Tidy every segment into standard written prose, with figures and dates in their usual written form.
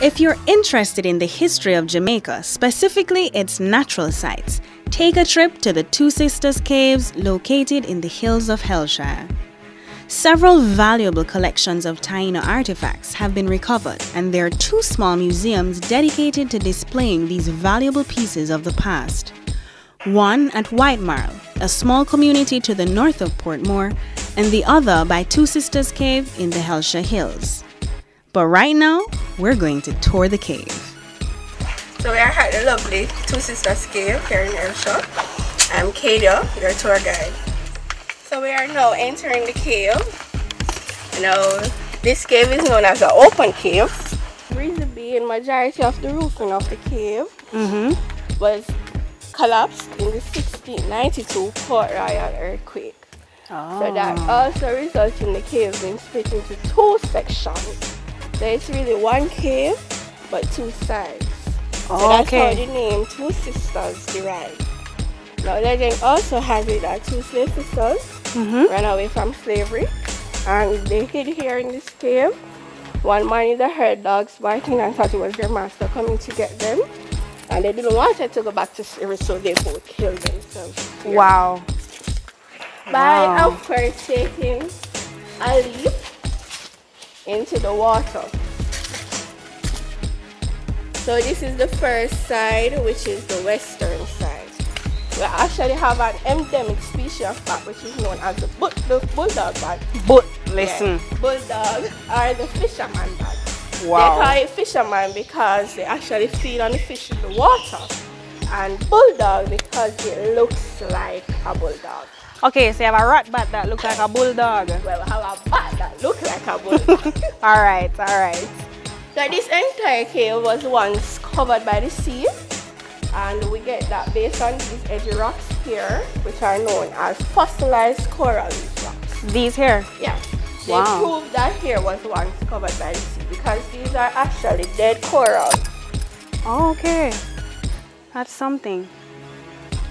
If you're interested in the history of Jamaica, specifically its natural sites, take a trip to the Two Sisters Caves located in the hills of Hellshire. Several valuable collections of Taino artifacts have been recovered, and there are 2 small museums dedicated to displaying these valuable pieces of the past. One at White Marl, a small community to the north of Portmore, and the other by Two Sisters Cave in the Hellshire Hills. But right now, we're going to tour the cave. So we are at the lovely Two Sisters Cave here in Hellshire. I'm Kadia, your tour guide. So we are now entering the cave. Now, this cave is known as an open cave. The reason being, majority of the roofing of the cave was collapsed in the 1692 Port Royal earthquake. Oh. So that also results in the cave being split into 2 sections. So it's really one cave, but 2 sides. So that's how the name Two Sisters derived. Now legend also has it that 2 slave sisters ran away from slavery, and they hid here in this cave. One morning they heard dogs barking and thought it was their master coming to get them, and they didn't want it to go back to slavery, so they both killed themselves here. Wow. By of course taking a leap into the water. So this is the first side, which is the western side. We actually have an endemic species of bat, which is known as the bulldog bat. Listen. Yeah. Bulldog are the fisherman bat. Wow. They call it fisherman because they actually feed on the fish in the water, and bulldog because it looks like a bulldog. Okay, so you have a rat bat that looks like a bulldog. Well, we have a bat that looks like a bulldog. Alright. So this entire cave was once covered by the sea, and we get that based on these edgy rocks here, which are known as fossilized coral reef rocks. These here? Yeah. They Wow. proved that here was once covered by the sea because these are actually dead corals. Oh, okay. That's something.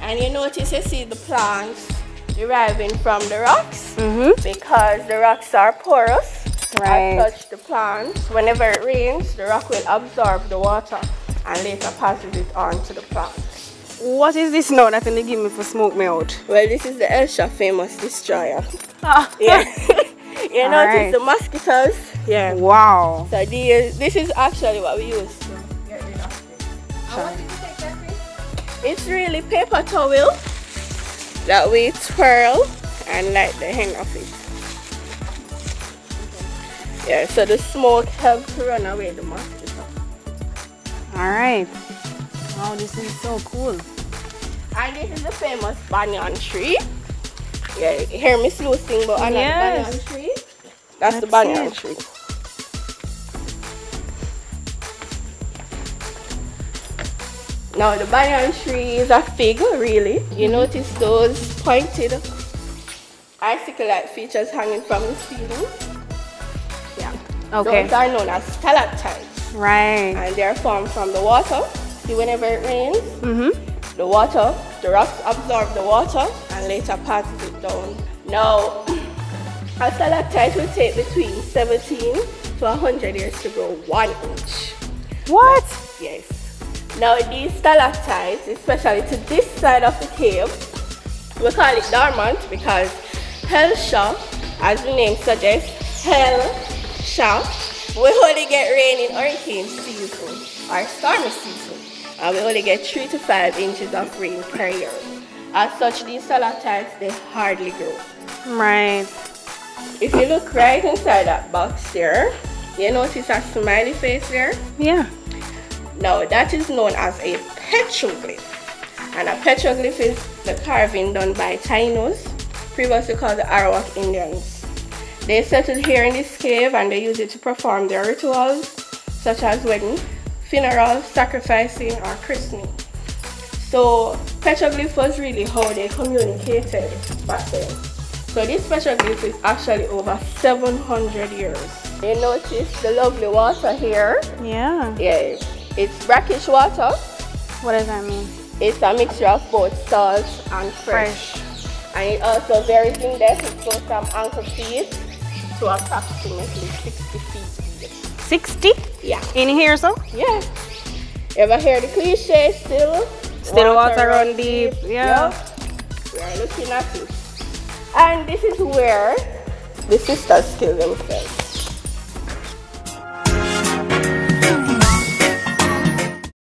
And you notice you see the plants deriving from the rocks because the rocks are porous. Right. As such, the plants, whenever it rains, the rock will absorb the water and later passes it on to the plants. What is this now that they give me for smoke me out? Well, this is the Hellshire famous destroyer. Ah. Yeah. You notice Alright. the mosquitoes? Yeah. Wow. So this is actually what we use to get rid of it. And what did you take that with? It's really paper towel that we twirl and light the end of it. Yeah, so the smoke helps to run away the mosquito. Alright. Wow, this is so cool. And this is the famous banyan tree. Yeah, you hear me slow sing about another banyan tree? That's the banyan tree. Now the banyan tree is a fig, really. You notice those pointed icicle-like features hanging from the ceiling? Yeah. Okay. Those are known as stalactites. Right. And they are formed from the water. See, whenever it rains, the rocks absorb the water and later passes it down. Now, a stalactite will take between 17 to 100 years to grow 1 inch. What? Yes. Now these stalactites, especially to this side of the cave, we call it dormant because Hellshire, as the name suggests, Hellshire, we only get rain in hurricane season or stormy season, and we only get 3 to 5 inches of rain per year. As such, these stalactites, they hardly grow. Right. If you look right inside that box there, you notice a smiley face there? Yeah. Now that is known as a petroglyph, and a petroglyph is the carving done by Tainos, previously called the Arawak Indians. They settled here in this cave and they use it to perform their rituals such as wedding, funeral, sacrificing, or christening. So petroglyph was really how they communicated back then. So this petroglyph is actually over 700 years. You notice the lovely water here? Yeah. Yeah. It's brackish water. What does that mean? It's a mixture of both salt and fresh. And it also varies in depth. It goes from ankle feet to approximately 60 feet deep. 60? Yeah. In here, so? Yeah. Ever hear the cliche, still water run deep. Yeah. Yep. We are looking at it. And this is where the sisters kill themselves.